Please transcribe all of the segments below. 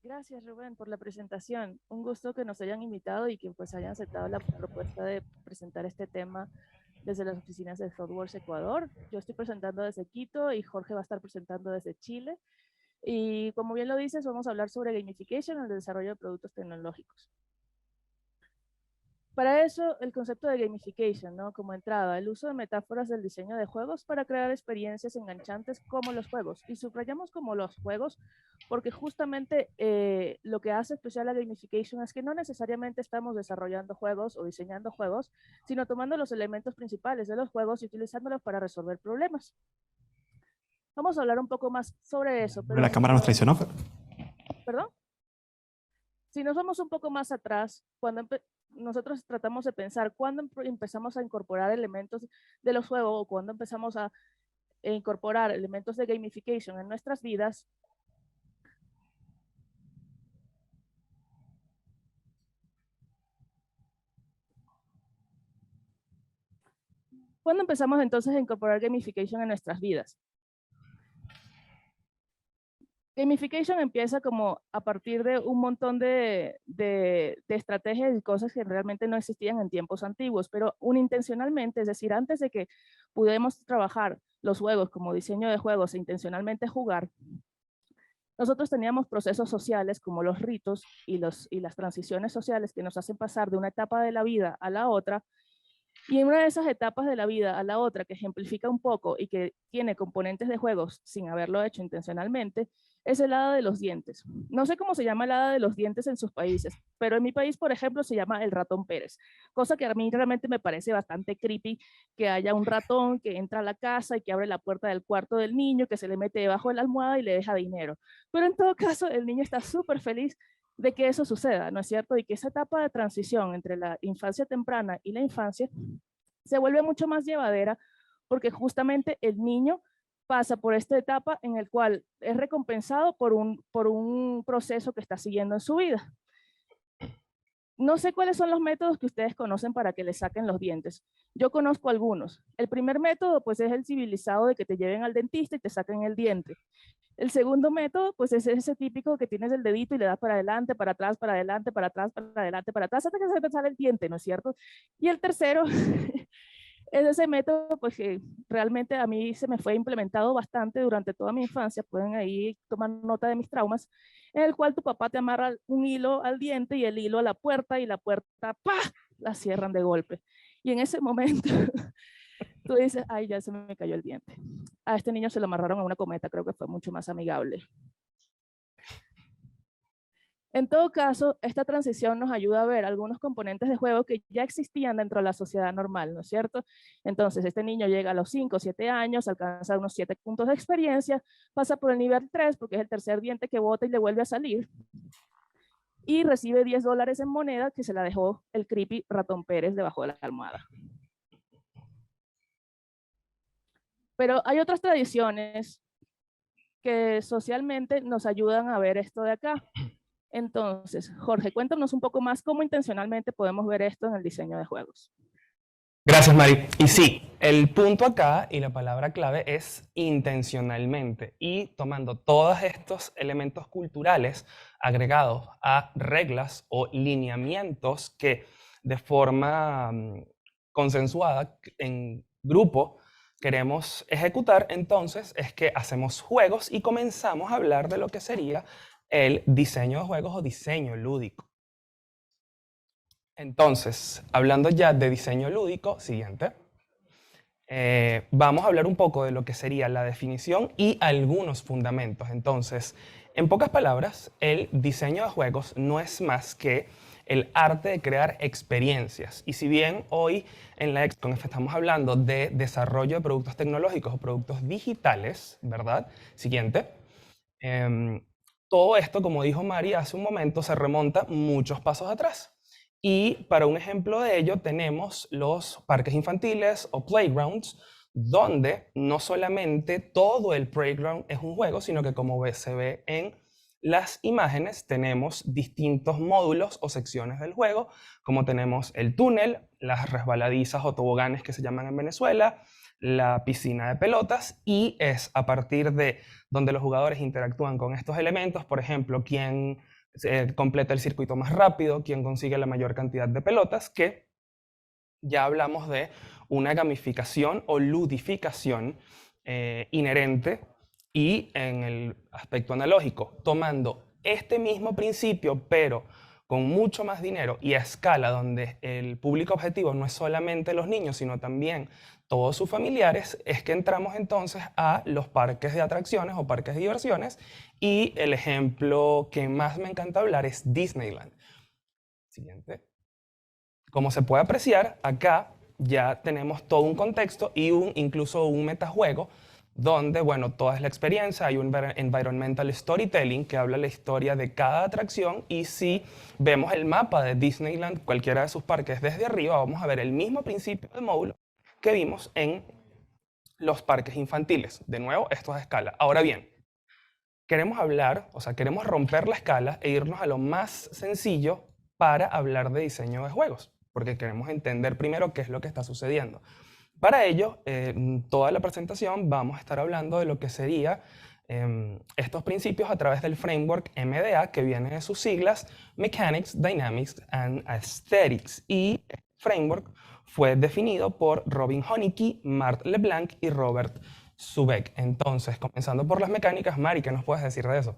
Gracias, Rubén, por la presentación. Un gusto que nos hayan invitado y que pues hayan aceptado la propuesta de presentar este tema desde las oficinas de ThoughtWorks Ecuador. Yo estoy presentando desde Quito y Jorge va a estar presentando desde Chile. Y como bien lo dices, vamos a hablar sobre gamification, el desarrollo de productos tecnológicos. Para eso, el concepto de gamification, ¿no? Como entrada, el uso de metáforas del diseño de juegos para crear experiencias enganchantes como los juegos. Y subrayamos como los juegos porque justamente lo que hace especial la gamification es que no necesariamente estamos desarrollando juegos o diseñando juegos, sino tomando los elementos principales de los juegos y utilizándolos para resolver problemas. Vamos a hablar un poco más sobre eso, La pero cámara nos traicionó. ¿perdón? Si nos vamos un poco más atrás, cuando nosotros tratamos de pensar cuándo empezamos a incorporar elementos de los juegos o cuándo empezamos a incorporar elementos de gamification en nuestras vidas, ¿cuándo empezamos entonces a incorporar gamification en nuestras vidas? Gamification empieza como a partir de un montón de estrategias y cosas que realmente no existían en tiempos antiguos, pero unintencionalmente, es decir, antes de que pudiéramos trabajar los juegos como diseño de juegos e intencionalmente jugar, nosotros teníamos procesos sociales como los ritos y las transiciones sociales que nos hacen pasar de una etapa de la vida a la otra. Y en una de esas etapas de la vida a la otra, que ejemplifica un poco y que tiene componentes de juegos sin haberlo hecho intencionalmente, es el hada de los dientes. No sé cómo se llama el hada de los dientes en sus países, pero en mi país, por ejemplo, se llama el ratón Pérez, cosa que a mí realmente me parece bastante creepy, que haya un ratón que entra a la casa y que abre la puerta del cuarto del niño, que se le mete debajo de la almohada y le deja dinero. Pero en todo caso, el niño está súper feliz de que eso suceda, ¿no es cierto? Y que esa etapa de transición entre la infancia temprana y la infancia se vuelve mucho más llevadera porque justamente el niño pasa por esta etapa en el cual es recompensado por un proceso que está siguiendo en su vida. No sé cuáles son los métodos que ustedes conocen para que le saquen los dientes. Yo conozco algunos. El primer método, pues, es el civilizado de que te lleven al dentista y te saquen el diente. El segundo método, pues, es ese típico que tienes el dedito y le das para adelante, para atrás, para adelante, para atrás, para adelante, para atrás, hasta que se te sale el diente, ¿no es cierto? Y el tercero es ese método pues que realmente a mí se me fue implementado bastante durante toda mi infancia, pueden ahí tomar nota de mis traumas, en el cual tu papá te amarra un hilo al diente y el hilo a la puerta y la puerta, ¡pah!, la cierran de golpe. Y en ese momento tú dices, ay, ya se me cayó el diente. A este niño se lo amarraron a una cometa, creo que fue mucho más amigable. En todo caso, esta transición nos ayuda a ver algunos componentes de juego que ya existían dentro de la sociedad normal, ¿no es cierto? Entonces, este niño llega a los 5 o 7 años, alcanza unos 7 puntos de experiencia, pasa por el nivel 3, porque es el tercer diente que bota y le vuelve a salir, y recibe $10 en moneda que se la dejó el creepy ratón Pérez debajo de la almohada. Pero hay otras tradiciones que socialmente nos ayudan a ver esto de acá. Entonces, Jorge, cuéntanos un poco más cómo intencionalmente podemos ver esto en el diseño de juegos. Gracias, Mari. Y sí, el punto acá y la palabra clave es intencionalmente y tomando todos estos elementos culturales agregados a reglas o lineamientos que de forma consensuada en grupo queremos ejecutar, entonces es que hacemos juegos y comenzamos a hablar de lo que sería el diseño de juegos o diseño lúdico. Entonces, hablando ya de diseño lúdico, siguiente, vamos a hablar un poco de lo que sería la definición y algunos fundamentos. Entonces, en pocas palabras, el diseño de juegos no es más que el arte de crear experiencias. Y si bien hoy en la Expo estamos hablando de desarrollo de productos tecnológicos o productos digitales, ¿verdad? Siguiente. Todo esto, como dijo Mari hace un momento, se remonta muchos pasos atrás. Y para un ejemplo de ello tenemos los parques infantiles o playgrounds, donde no solamente todo el playground es un juego, sino que como se ve en las imágenes, tenemos distintos módulos o secciones del juego, como tenemos el túnel, las resbaladizas o toboganes que se llaman en Venezuela, la piscina de pelotas, y es a partir de donde los jugadores interactúan con estos elementos, por ejemplo, quién completa el circuito más rápido, quién consigue la mayor cantidad de pelotas, que ya hablamos de una gamificación o ludificación inherente, y en el aspecto analógico, tomando este mismo principio, pero con mucho más dinero y a escala, donde el público objetivo no es solamente los niños, sino también todos sus familiares, es que entramos entonces a los parques de atracciones o parques de diversiones, y el ejemplo que más me encanta hablar es Disneyland. Siguiente. Como se puede apreciar, acá ya tenemos todo un contexto y incluso un metajuego donde, bueno, toda es la experiencia. Hay un environmental storytelling que habla la historia de cada atracción, y si vemos el mapa de Disneyland, cualquiera de sus parques desde arriba, vamos a ver el mismo principio de módulo que vimos en los parques infantiles. De nuevo, esto es a escala. Ahora bien, queremos hablar, o sea, queremos romper la escala e irnos a lo más sencillo para hablar de diseño de juegos, porque queremos entender primero qué es lo que está sucediendo. Para ello, toda la presentación vamos a estar hablando de lo que sería estos principios a través del framework MDA, que viene de sus siglas Mechanics, Dynamics and Aesthetics. Y este framework fue definido por Robin Honeykey, Mart LeBlanc y Robert Subeck. Entonces, comenzando por las mecánicas, Mari, ¿qué nos puedes decir de eso?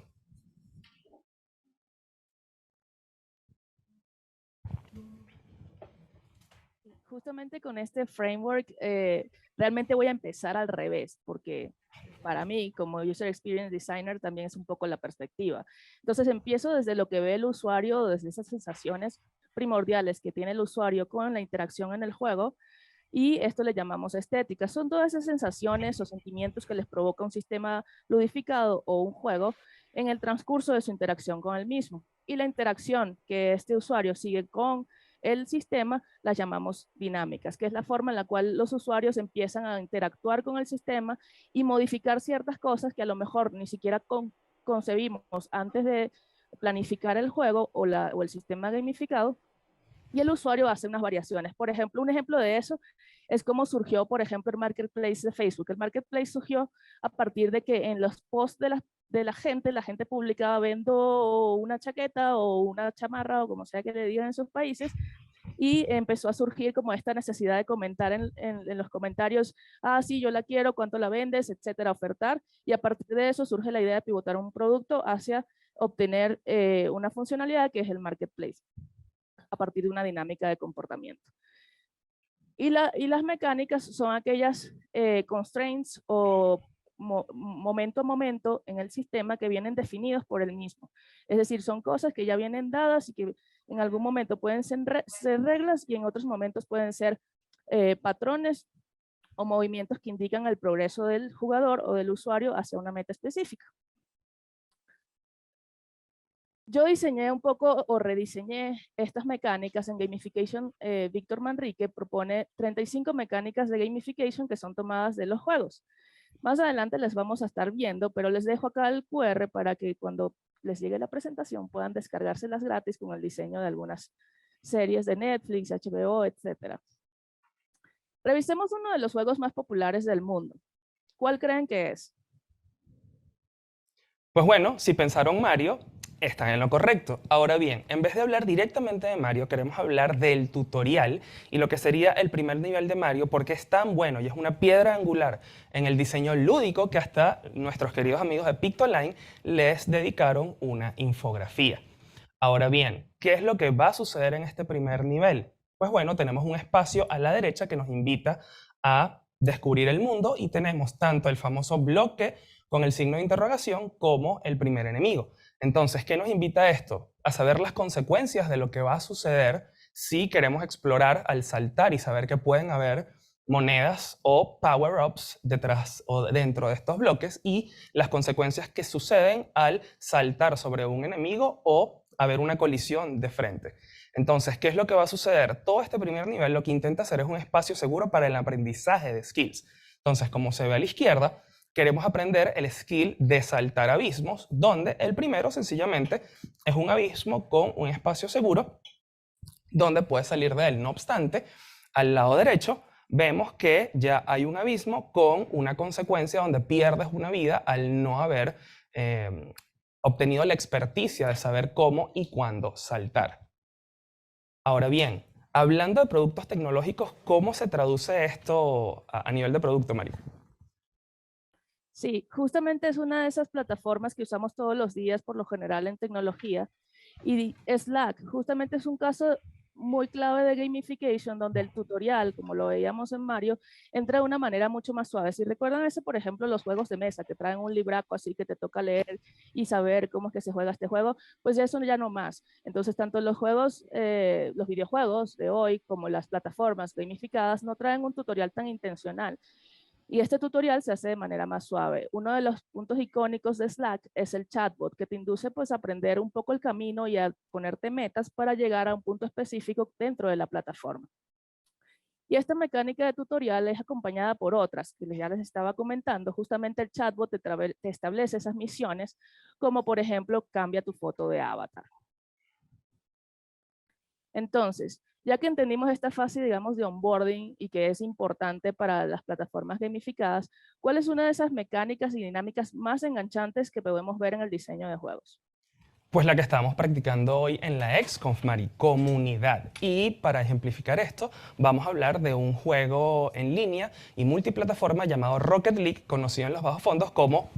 Justamente con este framework, realmente voy a empezar al revés, porque para mí, como User Experience Designer, también es un poco la perspectiva. Entonces empiezo desde lo que ve el usuario, desde esas sensaciones primordiales que tiene el usuario con la interacción en el juego, y esto le llamamos estética. Son todas esas sensaciones o sentimientos que les provoca un sistema ludificado o un juego en el transcurso de su interacción con el mismo. Y la interacción que este usuario sigue con el sistema las llamamos dinámicas, que es la forma en la cual los usuarios empiezan a interactuar con el sistema y modificar ciertas cosas que a lo mejor ni siquiera concebimos antes de planificar el juego o el sistema gamificado, y el usuario hace unas variaciones. Por ejemplo, un ejemplo de eso es cómo surgió, por ejemplo, el Marketplace de Facebook. El Marketplace surgió a partir de que en los posts de la gente publicaba vendo una chaqueta o una chamarra o como sea que le digan en sus países, y empezó a surgir como esta necesidad de comentar en los comentarios, ah, sí, yo la quiero, cuánto la vendes, etcétera, ofertar, y a partir de eso surge la idea de pivotar un producto hacia obtener una funcionalidad que es el Marketplace, a partir de una dinámica de comportamiento. Y las mecánicas son aquellas constraints o momento a momento en el sistema que vienen definidos por el mismo. Es decir, son cosas que ya vienen dadas y que en algún momento pueden ser reglas y en otros momentos pueden ser patrones o movimientos que indican el progreso del jugador o del usuario hacia una meta específica. Yo diseñé un poco o rediseñé estas mecánicas en gamification. Víctor Manrique propone 35 mecánicas de gamification que son tomadas de los juegos. Más adelante les vamos a estar viendo, pero les dejo acá el QR para que cuando les llegue la presentación puedan descargárselas gratis con el diseño de algunas series de Netflix, HBO, etc. Revisemos uno de los juegos más populares del mundo. ¿Cuál creen que es? Pues bueno, si pensaron Mario, están en lo correcto. Ahora bien, en vez de hablar directamente de Mario, queremos hablar del tutorial y lo que sería el primer nivel de Mario, porque es tan bueno y es una piedra angular en el diseño lúdico que hasta nuestros queridos amigos de Pictoline les dedicaron una infografía. Ahora bien, ¿qué es lo que va a suceder en este primer nivel? Pues bueno, tenemos un espacio a la derecha que nos invita a descubrir el mundo, y tenemos tanto el famoso bloque con el signo de interrogación como el primer enemigo. Entonces, ¿qué nos invita a esto? A saber las consecuencias de lo que va a suceder si queremos explorar al saltar y saber que pueden haber monedas o power-ups detrás o dentro de estos bloques, y las consecuencias que suceden al saltar sobre un enemigo o haber una colisión de frente. Entonces, ¿qué es lo que va a suceder? Todo este primer nivel lo que intenta hacer es un espacio seguro para el aprendizaje de skills. Entonces, como se ve a la izquierda, queremos aprender el skill de saltar abismos, donde el primero sencillamente es un abismo con un espacio seguro donde puedes salir de él. No obstante, al lado derecho vemos que ya hay un abismo con una consecuencia donde pierdes una vida al no haber obtenido la experticia de saber cómo y cuándo saltar. Ahora bien, hablando de productos tecnológicos, ¿cómo se traduce esto a nivel de producto, Mario? Sí, justamente es una de esas plataformas que usamos todos los días por lo general en tecnología. Y Slack justamente es un caso muy clave de gamification donde el tutorial, como lo veíamos en Mario, entra de una manera mucho más suave. Si recuerdan ese, por ejemplo, los juegos de mesa que traen un libraco así que te toca leer y saber cómo es que se juega este juego, pues ya eso ya no más. Entonces, tanto los juegos, los videojuegos de hoy como las plataformas gamificadas no traen un tutorial tan intencional. Y este tutorial se hace de manera más suave. Uno de los puntos icónicos de Slack es el chatbot, que te induce pues, a aprender un poco el camino y a ponerte metas para llegar a un punto específico dentro de la plataforma. Y esta mecánica de tutorial es acompañada por otras, que ya les estaba comentando. Justamente el chatbot te establece esas misiones, como por ejemplo, cambia tu foto de avatar. Entonces, ya que entendimos esta fase, digamos, de onboarding y que es importante para las plataformas gamificadas, ¿cuál es una de esas mecánicas y dinámicas más enganchantes que podemos ver en el diseño de juegos? Pues la que estamos practicando hoy en la XConf, Mari, comunidad. Y para ejemplificar esto, vamos a hablar de un juego en línea y multiplataforma llamado Rocket League, conocido en los bajos fondos como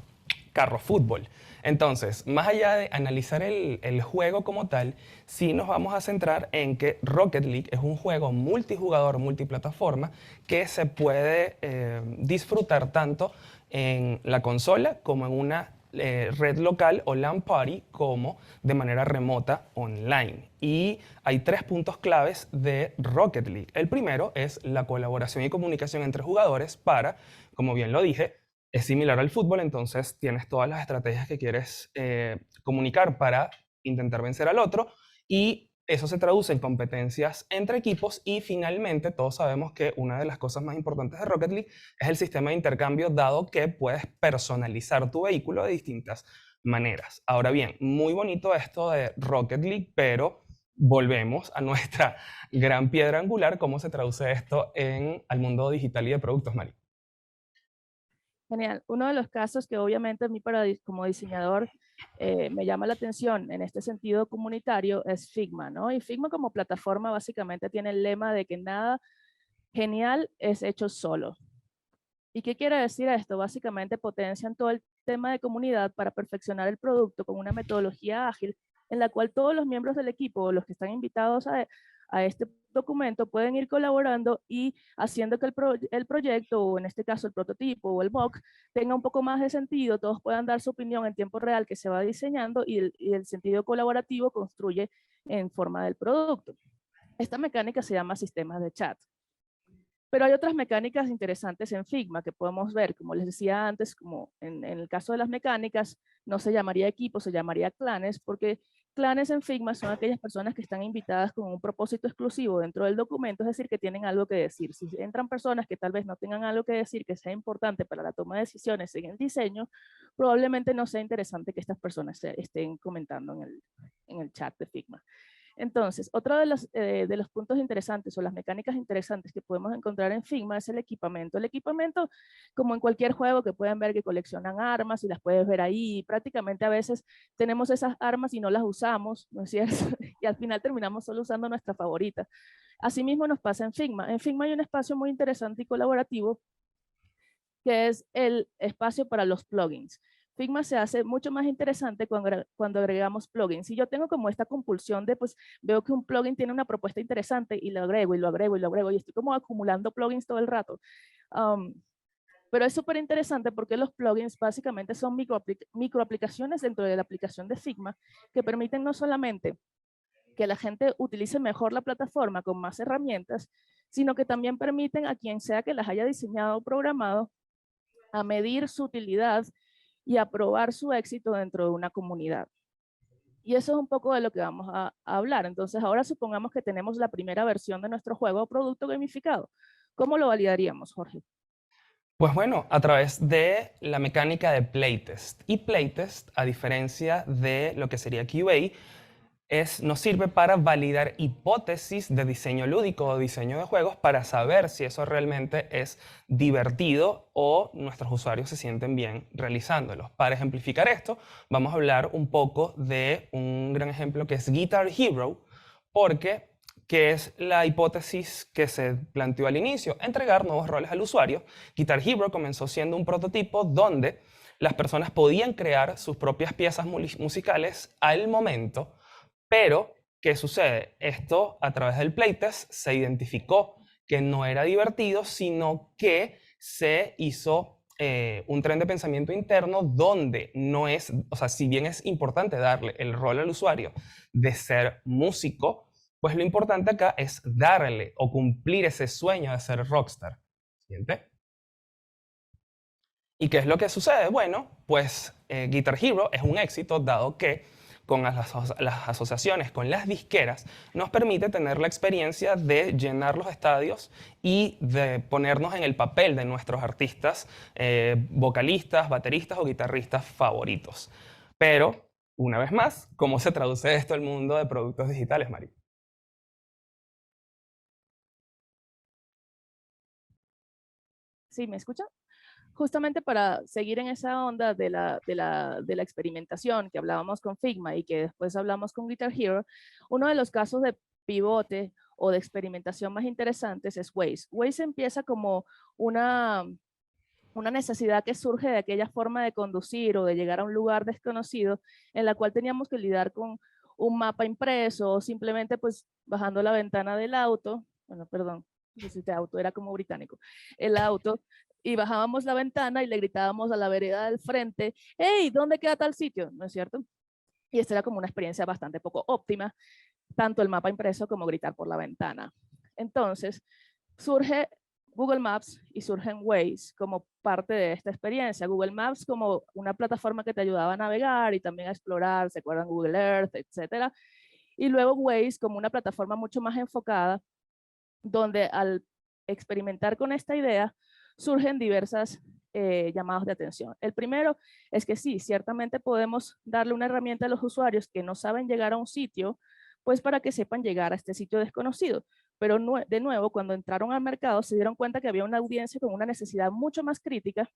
carro fútbol. Entonces, más allá de analizar el juego como tal, sí nos vamos a centrar en que Rocket League es un juego multijugador, multiplataforma, que se puede disfrutar tanto en la consola como en una red local o LAN party como de manera remota online. Y hay 3 puntos claves de Rocket League. El primero es la colaboración y comunicación entre jugadores para, como bien lo dije, es similar al fútbol, entonces tienes todas las estrategias que quieres comunicar para intentar vencer al otro y eso se traduce en competencias entre equipos y finalmente todos sabemos que una de las cosas más importantes de Rocket League es el sistema de intercambio dado que puedes personalizar tu vehículo de distintas maneras. Ahora bien, muy bonito esto de Rocket League, pero volvemos a nuestra gran piedra angular, cómo se traduce esto al mundo digital y de productos, Mari. Genial. Uno de los casos que obviamente a mí como diseñador me llama la atención en este sentido comunitario es Figma, ¿no? Y Figma como plataforma básicamente tiene el lema de que nada genial es hecho solo. ¿Y qué quiere decir esto? Básicamente potencian todo el tema de comunidad para perfeccionar el producto con una metodología ágil en la cual todos los miembros del equipo o los que están invitados a este documento pueden ir colaborando y haciendo que el proyecto, o en este caso el prototipo o el mock, tenga un poco más de sentido, todos puedan dar su opinión en tiempo real que se va diseñando y el sentido colaborativo construye en forma del producto. Esta mecánica se llama sistemas de chat. Pero hay otras mecánicas interesantes en Figma que podemos ver, como les decía antes, como en el caso de las mecánicas, no se llamaría equipo, se llamaría clanes, porque clanes en Figma son aquellas personas que están invitadas con un propósito exclusivo dentro del documento, es decir, que tienen algo que decir. Si entran personas que tal vez no tengan algo que decir, que sea importante para la toma de decisiones en el diseño, probablemente no sea interesante que estas personas estén comentando en el chat de Figma. Entonces, otro de los puntos interesantes o las mecánicas interesantes que podemos encontrar en Figma es el equipamiento. El equipamiento, como en cualquier juego que pueden ver que coleccionan armas y las puedes ver ahí, prácticamente a veces tenemos esas armas y no las usamos, ¿no es cierto? Y al final terminamos solo usando nuestra favorita. Asimismo nos pasa en Figma. En Figma hay un espacio muy interesante y colaborativo que es el espacio para los plugins. Figma se hace mucho más interesante cuando agregamos plugins. Si yo tengo como esta compulsión de, pues, veo que un plugin tiene una propuesta interesante y lo agrego y lo agrego y lo agrego y estoy como acumulando plugins todo el rato. Pero es súper interesante porque los plugins básicamente son microaplicaciones dentro de la aplicación de Figma que permiten no solamente que la gente utilice mejor la plataforma con más herramientas, sino que también permiten a quien sea que las haya diseñado o programado a medir su utilidad y a probar su éxito dentro de una comunidad. Y eso es un poco de lo que vamos a hablar. Entonces, ahora supongamos que tenemos la primera versión de nuestro juego o producto gamificado. ¿Cómo lo validaríamos, Jorge? Pues bueno, a través de la mecánica de playtest. Y playtest, a diferencia de lo que sería QA, nos sirve para validar hipótesis de diseño lúdico o diseño de juegos para saber si eso realmente es divertido o nuestros usuarios se sienten bien realizándolos. Para ejemplificar esto, vamos a hablar un poco de un gran ejemplo que es Guitar Hero, porque que es la hipótesis que se planteó al inicio, entregar nuevos roles al usuario. Guitar Hero comenzó siendo un prototipo donde las personas podían crear sus propias piezas musicales al momento, pero ¿qué sucede? Esto a través del playtest se identificó que no era divertido, sino que se hizo un tren de pensamiento interno donde no es, o sea, si bien es importante darle el rol al usuario de ser músico, pues lo importante acá es darle o cumplir ese sueño de ser rockstar. ¿Siguiente? ¿Y qué es lo que sucede? Bueno, pues Guitar Hero es un éxito dado que con las asociaciones con las disqueras nos permite tener la experiencia de llenar los estadios y de ponernos en el papel de nuestros artistas, vocalistas, bateristas o guitarristas favoritos. Pero, una vez más, ¿cómo se traduce esto al mundo de productos digitales, Mari? ¿Sí me escucha? Justamente para seguir en esa onda de la experimentación que hablábamos con Figma y que después hablamos con Guitar Hero, uno de los casos de pivote o de experimentación más interesantes es Waze. Waze empieza como una necesidad que surge de aquella forma de conducir o de llegar a un lugar desconocido en la cual teníamos que lidiar con un mapa impreso o simplemente pues bajando la ventana del auto, bueno, perdón, este auto era como británico, el auto, y bajábamos la ventana y le gritábamos a la vereda del frente, hey, ¿dónde queda tal sitio? ¿No es cierto? Y esta era como una experiencia bastante poco óptima, tanto el mapa impreso como gritar por la ventana. Entonces, surge Google Maps y surgen Waze como parte de esta experiencia. Google Maps como una plataforma que te ayudaba a navegar y también a explorar, ¿se acuerdan? Google Earth, etcétera. Y luego Waze como una plataforma mucho más enfocada, donde al experimentar con esta idea surgen diversas llamados de atención. El primero es que sí, ciertamente podemos darle una herramienta a los usuarios que no saben llegar a un sitio, pues para que sepan llegar a este sitio desconocido. Pero de nuevo, cuando entraron al mercado, se dieron cuenta que había una audiencia con una necesidad mucho más crítica,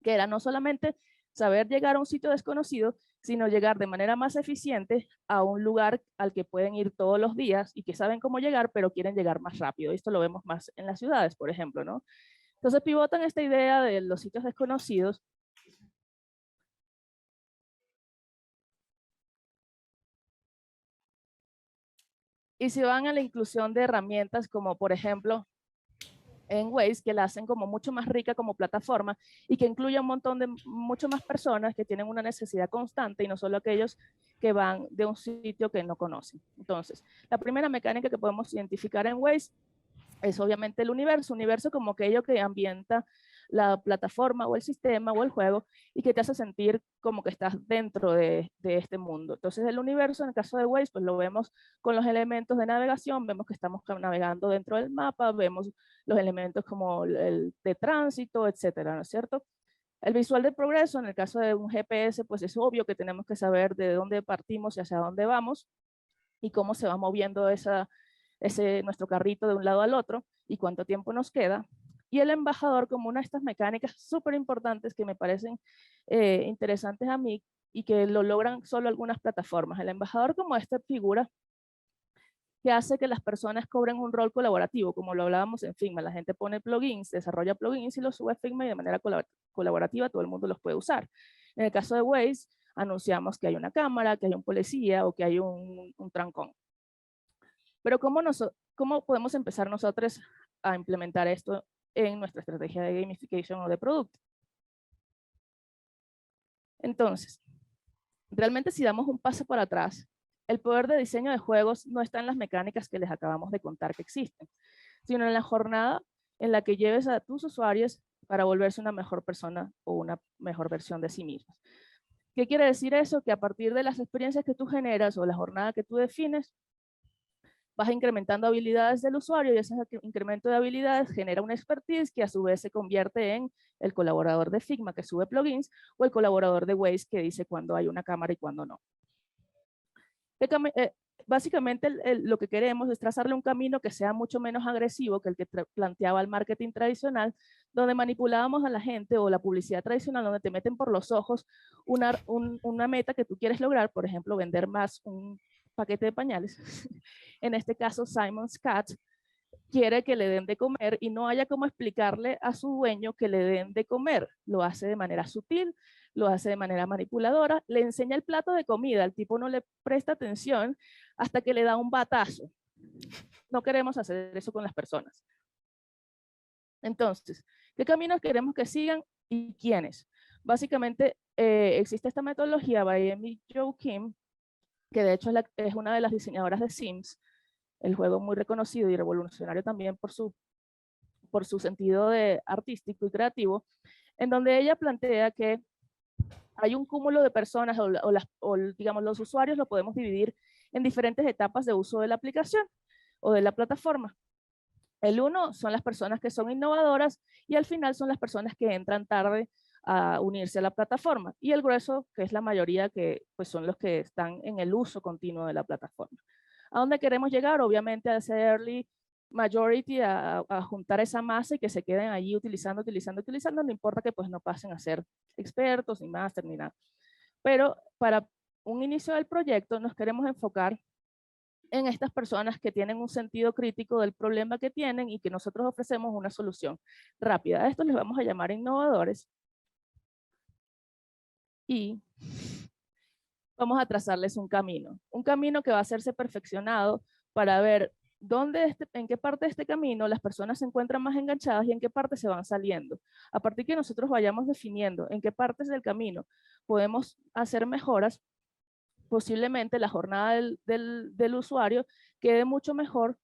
que era no solamente saber llegar a un sitio desconocido, sino llegar de manera más eficiente a un lugar al que pueden ir todos los días y que saben cómo llegar, pero quieren llegar más rápido. Esto lo vemos más en las ciudades, por ejemplo, ¿no? Entonces pivotan esta idea de los sitios desconocidos. Y se van a la inclusión de herramientas como, por ejemplo, en Waze, que la hacen como mucho más rica como plataforma y que incluye un montón de mucho más personas que tienen una necesidad constante y no solo aquellos que van de un sitio que no conocen. Entonces, la primera mecánica que podemos identificar en Waze es obviamente el universo como aquello que ambienta la plataforma o el sistema o el juego y que te hace sentir como que estás dentro de este mundo. Entonces el universo, en el caso de Waze, pues lo vemos con los elementos de navegación, vemos que estamos navegando dentro del mapa, vemos los elementos como el de tránsito, etcétera, ¿no es cierto? El visual de progreso, en el caso de un GPS, pues es obvio que tenemos que saber de dónde partimos y hacia dónde vamos y cómo se va moviendo nuestro carrito de un lado al otro y cuánto tiempo nos queda. Y el embajador como una de estas mecánicas súper importantes que me parecen interesantes a mí y que lo logran solo algunas plataformas. El embajador como esta figura que hace que las personas cobren un rol colaborativo, como lo hablábamos en Figma. La gente pone plugins, desarrolla plugins y los sube a Figma y de manera colaborativa todo el mundo los puede usar. En el caso de Waze, anunciamos que hay una cámara, que hay un policía o que hay un trancón. Pero ¿cómo podemos empezar nosotros a implementar esto en nuestra estrategia de gamification o de producto? Entonces, realmente si damos un paso para atrás, el poder de diseño de juegos no está en las mecánicas que les acabamos de contar que existen, sino en la jornada en la que lleves a tus usuarios para volverse una mejor persona o una mejor versión de sí mismos. ¿Qué quiere decir eso? Que a partir de las experiencias que tú generas o la jornada que tú defines, vas incrementando habilidades del usuario y ese incremento de habilidades genera una expertise que a su vez se convierte en el colaborador de Figma que sube plugins o el colaborador de Waze que dice cuándo hay una cámara y cuándo no. básicamente lo que queremos es trazarle un camino que sea mucho menos agresivo que el que planteaba el marketing tradicional, donde manipulábamos a la gente, o la publicidad tradicional, donde te meten por los ojos una meta que tú quieres lograr, por ejemplo, vender más un paquete de pañales. En este caso, Simon's Cat quiere que le den de comer y no haya cómo explicarle a su dueño que le den de comer. Lo hace de manera sutil, lo hace de manera manipuladora, le enseña el plato de comida, el tipo no le presta atención hasta que le da un batazo. No queremos hacer eso con las personas. Entonces, ¿qué caminos queremos que sigan y quiénes? Básicamente, existe esta metodología by Amy Jo Kim, que de hecho es una de las diseñadoras de Sims, el juego muy reconocido y revolucionario también por su sentido artístico y creativo, en donde ella plantea que hay un cúmulo de personas, digamos, los usuarios lo podemos dividir en diferentes etapas de uso de la aplicación o de la plataforma. El uno son las personas que son innovadoras y al final son las personas que entran tarde a unirse a la plataforma. Y el grueso, que es la mayoría, que pues son los que están en el uso continuo de la plataforma. ¿A dónde queremos llegar? Obviamente a ese early majority, a juntar esa masa y que se queden allí utilizando, no importa que pues no pasen a ser expertos, ni máster, ni nada. Pero para un inicio del proyecto nos queremos enfocar en estas personas que tienen un sentido crítico del problema que tienen y que nosotros ofrecemos una solución rápida. A estos les vamos a llamar innovadores y vamos a trazarles un camino que va a hacerse perfeccionado para ver en qué parte de este camino las personas se encuentran más enganchadas y en qué parte se van saliendo. A partir que nosotros vayamos definiendo en qué partes del camino podemos hacer mejoras, posiblemente la jornada del usuario quede mucho mejor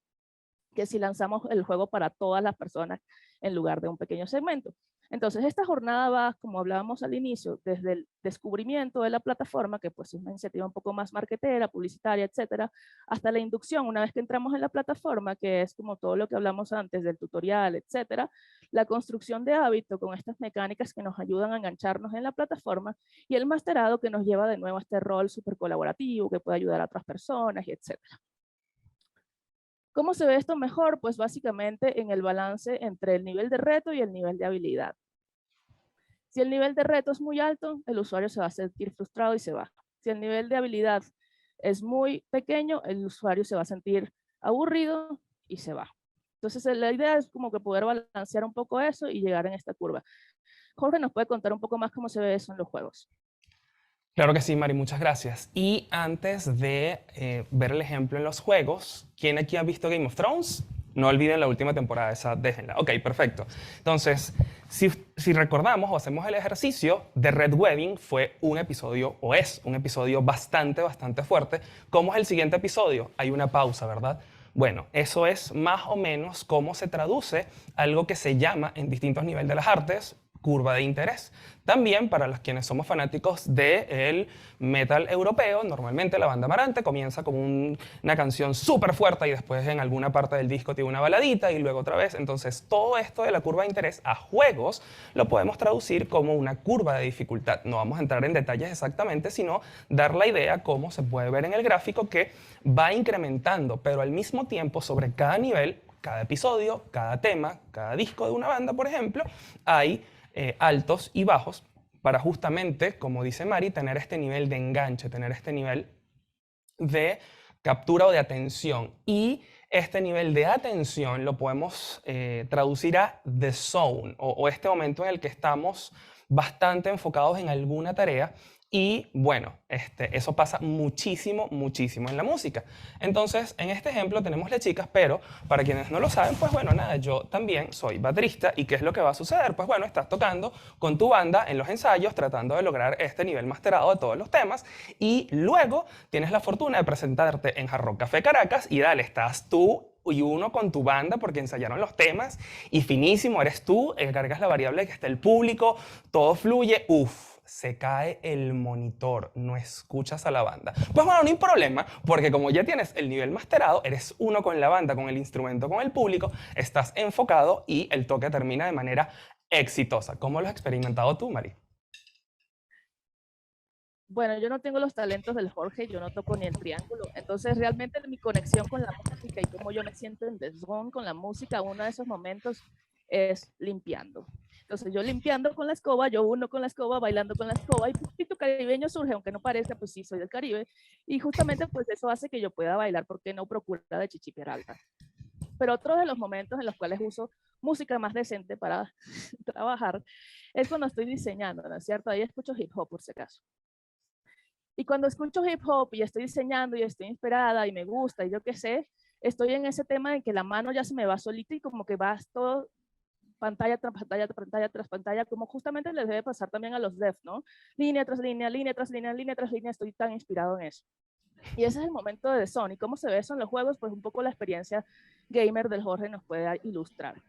que si lanzamos el juego para todas las personas en lugar de un pequeño segmento. Entonces, esta jornada va, como hablábamos al inicio, desde el descubrimiento de la plataforma, que pues es una iniciativa un poco más marketera, publicitaria, etcétera, hasta la inducción, una vez que entramos en la plataforma, que es como todo lo que hablamos antes del tutorial, etcétera, la construcción de hábito con estas mecánicas que nos ayudan a engancharnos en la plataforma, y el masterado que nos lleva de nuevo a este rol súper colaborativo, que puede ayudar a otras personas, y etcétera. ¿Cómo se ve esto mejor? Pues básicamente en el balance entre el nivel de reto y el nivel de habilidad. Si el nivel de reto es muy alto, el usuario se va a sentir frustrado y se va. Si el nivel de habilidad es muy pequeño, el usuario se va a sentir aburrido y se va. Entonces la idea es como que poder balancear un poco eso y llegar en esta curva. Jorge nos puede contar un poco más cómo se ve eso en los juegos. Claro que sí, Mari, muchas gracias. Y antes de ver el ejemplo en los juegos, ¿quién aquí ha visto Game of Thrones? No olviden la última temporada, esa déjenla. Ok, perfecto. Entonces, si recordamos o hacemos el ejercicio, The Red Wedding fue un episodio, o es un episodio bastante fuerte. ¿Cómo es el siguiente episodio? Hay una pausa, ¿verdad? Bueno, eso es más o menos cómo se traduce algo que se llama en distintos niveles de las artes curva de interés. También para los quienes somos fanáticos del metal europeo, normalmente la banda Amarante comienza con una canción súper fuerte y después en alguna parte del disco tiene una baladita y luego otra vez. Entonces todo esto de la curva de interés a juegos lo podemos traducir como una curva de dificultad. No vamos a entrar en detalles exactamente, sino dar la idea cómo se puede ver en el gráfico que va incrementando, pero al mismo tiempo sobre cada nivel, cada episodio, cada tema, cada disco de una banda, por ejemplo, hay altos y bajos para justamente, como dice Mari, tener este nivel de enganche, tener este nivel de captura o de atención. Y este nivel de atención lo podemos traducir a the zone o este momento en el que estamos bastante enfocados en alguna tarea. Y bueno, eso pasa muchísimo en la música. Entonces, en este ejemplo tenemos las chicas, pero para quienes no lo saben, pues bueno, nada, yo también soy baterista. ¿Y qué es lo que va a suceder? Pues bueno, estás tocando con tu banda en los ensayos, tratando de lograr este nivel masterado de todos los temas. Y luego tienes la fortuna de presentarte en Hard Rock Café Caracas y dale, estás tú y uno con tu banda porque ensayaron los temas y finísimo, eres tú, cargas la variable que está el público, todo fluye, se cae el monitor, no escuchas a la banda. Pues bueno, no hay problema, porque como ya tienes el nivel masterado, eres uno con la banda, con el instrumento, con el público, estás enfocado y el toque termina de manera exitosa. ¿Cómo lo has experimentado tú, Mari? Bueno, yo no tengo los talentos del Jorge, yo no toco ni el triángulo, entonces realmente mi conexión con la música y cómo yo me siento en desgón con la música, uno de esos momentos es limpiando. Entonces yo limpiando con la escoba, yo uno con la escoba, bailando con la escoba, y Pito Caribeño surge, aunque no parezca, pues sí, soy del Caribe, y justamente pues eso hace que yo pueda bailar, porque no procura de Chichi Peralta. Pero otro de los momentos en los cuales uso música más decente para trabajar es cuando estoy diseñando, ¿no es cierto? Ahí escucho hip hop, por si acaso. Y cuando escucho hip hop y estoy diseñando y estoy inspirada y me gusta y yo qué sé, estoy en ese tema de que la mano ya se me va solita y como que vas todo pantalla tras pantalla, pantalla tras pantalla, como justamente les debe pasar también a los devs, ¿no? Línea tras línea, línea tras línea, línea tras línea, estoy tan inspirado en eso. Y ese es el momento de Sony. ¿Cómo se ve eso en los juegos? Pues un poco la experiencia gamer del Jorge nos puede ilustrar.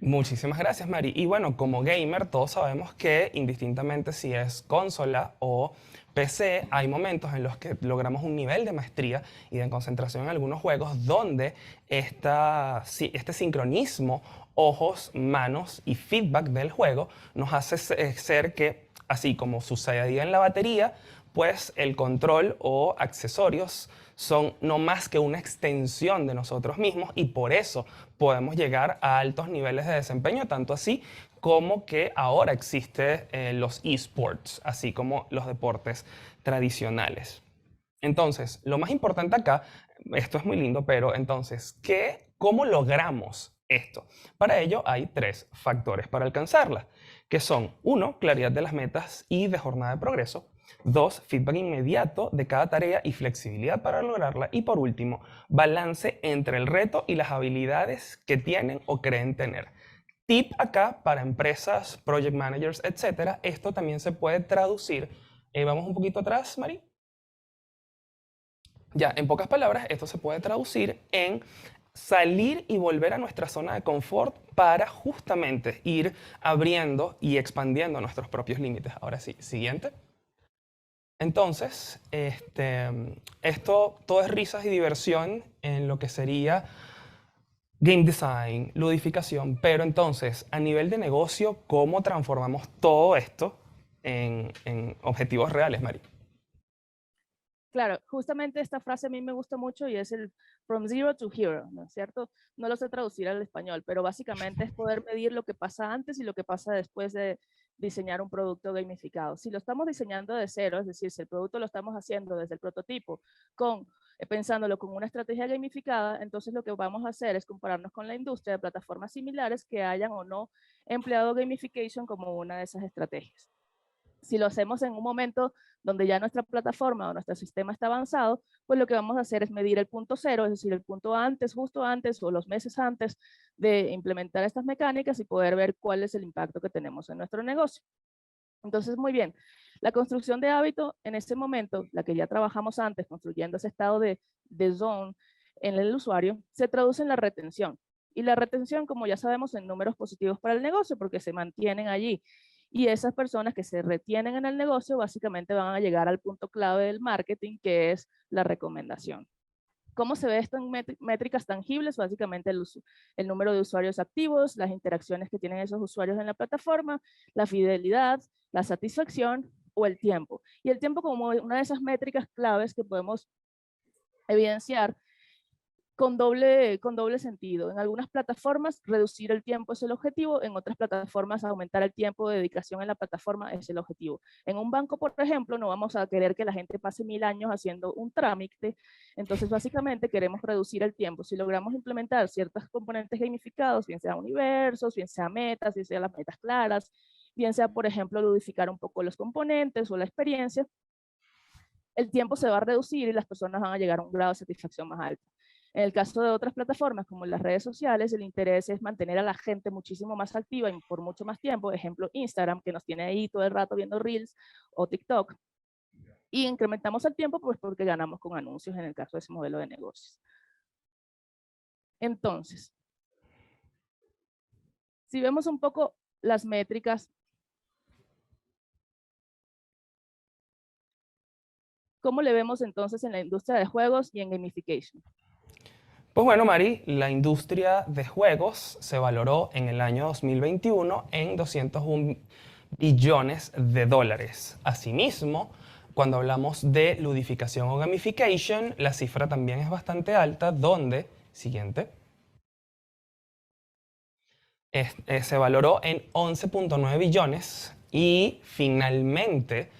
Muchísimas gracias, Mari. Y bueno, como gamer, todos sabemos que indistintamente si es consola o PC, hay momentos en los que logramos un nivel de maestría y de concentración en algunos juegos donde este sincronismo, ojos, manos y feedback del juego nos hace ser que, así como sucedía en la batería, pues el control o accesorios son no más que una extensión de nosotros mismos y por eso podemos llegar a altos niveles de desempeño, tanto así como que ahora existen los esports, así como los deportes tradicionales. Entonces, lo más importante acá, esto es muy lindo, pero entonces, ¿cómo logramos esto? Para ello hay 3 factores para alcanzarla, que son 1, claridad de las metas y de jornada de progreso; 2, feedback inmediato de cada tarea y flexibilidad para lograrla; y por último, balance entre el reto y las habilidades que tienen o creen tener. Tip acá para empresas, project managers, etcétera. Esto también se puede traducir. Vamos un poquito atrás, Mari. Ya, en pocas palabras, esto se puede traducir en salir y volver a nuestra zona de confort para justamente ir abriendo y expandiendo nuestros propios límites. Ahora sí, siguiente. Entonces, esto todo es risas y diversión en lo que sería game design, ludificación, pero entonces, a nivel de negocio, ¿cómo transformamos todo esto en objetivos reales, Mari? Claro, justamente esta frase a mí me gusta mucho y es el from zero to hero, ¿no es cierto? No lo sé traducir al español, pero básicamente es poder medir lo que pasa antes y lo que pasa después de diseñar un producto gamificado. Si lo estamos diseñando de cero, es decir, si el producto lo estamos haciendo desde el prototipo, pensándolo con una estrategia gamificada, entonces lo que vamos a hacer es compararnos con la industria de plataformas similares que hayan o no empleado gamification como una de esas estrategias. Si lo hacemos en un momento donde ya nuestra plataforma o nuestro sistema está avanzado, pues lo que vamos a hacer es medir el punto cero, es decir, el punto antes, justo antes o los meses antes de implementar estas mecánicas y poder ver cuál es el impacto que tenemos en nuestro negocio. Entonces, muy bien, la construcción de hábito en este momento, la que ya trabajamos antes, construyendo ese estado de zone en el usuario, se traduce en la retención. Y la retención, como ya sabemos, en números positivos para el negocio, porque se mantienen allí. Y esas personas que se retienen en el negocio básicamente van a llegar al punto clave del marketing, que es la recomendación. ¿Cómo se ve esto en métricas tangibles? Básicamente el número de usuarios activos, las interacciones que tienen esos usuarios en la plataforma, la fidelidad, la satisfacción o el tiempo. Y el tiempo como una de esas métricas claves que podemos evidenciar con doble sentido. En algunas plataformas, reducir el tiempo es el objetivo, en otras plataformas, aumentar el tiempo de dedicación en la plataforma es el objetivo. En un banco, por ejemplo, no vamos a querer que la gente pase 1000 años haciendo un trámite, entonces básicamente queremos reducir el tiempo. Si logramos implementar ciertos componentes gamificados, bien sea universos, bien sea metas, bien sea las metas claras, bien sea, por ejemplo, ludificar un poco los componentes o la experiencia, el tiempo se va a reducir y las personas van a llegar a un grado de satisfacción más alto. En el caso de otras plataformas como las redes sociales, el interés es mantener a la gente muchísimo más activa y por mucho más tiempo. Ejemplo, Instagram, que nos tiene ahí todo el rato viendo Reels, o TikTok. Y incrementamos el tiempo pues porque ganamos con anuncios en el caso de ese modelo de negocios. Entonces, si vemos un poco las métricas, ¿cómo le vemos entonces en la industria de juegos y en gamification? Pues bueno, Mari, la industria de juegos se valoró en el año 2021 en 201 billones de dólares. Asimismo, cuando hablamos de ludificación o gamification, la cifra también es bastante alta, donde, siguiente, se valoró en 11.9 billones y finalmente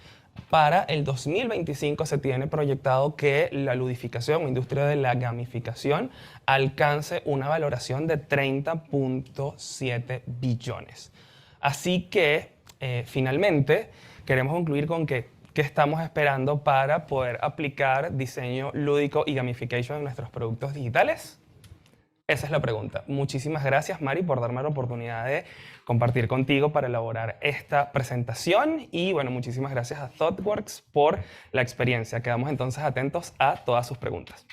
para el 2025 se tiene proyectado que la ludificación o industria de la gamificación alcance una valoración de 30.7 billones. Así que finalmente queremos concluir con que ¿qué estamos esperando para poder aplicar diseño lúdico y gamification en nuestros productos digitales? Esa es la pregunta. Muchísimas gracias, Mari, por darme la oportunidad de compartir contigo para elaborar esta presentación. Y bueno, muchísimas gracias a ThoughtWorks por la experiencia. Quedamos entonces atentos a todas sus preguntas.